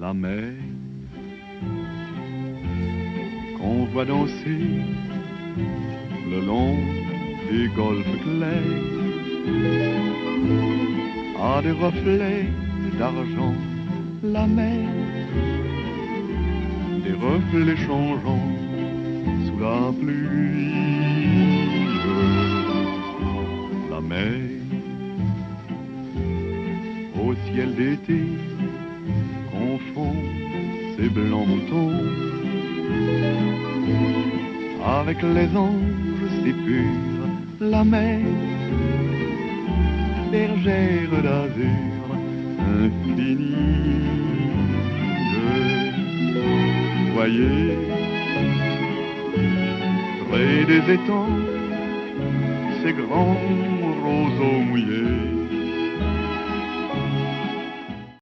la mer qu'on voit danser le long des golfes clairs a des reflets d'argent, la mer, des reflets changeants sous la pluie. La mer au ciel d'été confond ses blancs moutons avec les anges si purs. La mer, bergère d'azur infinie. Voyez, près des étangs, ces grands roseaux mouillés,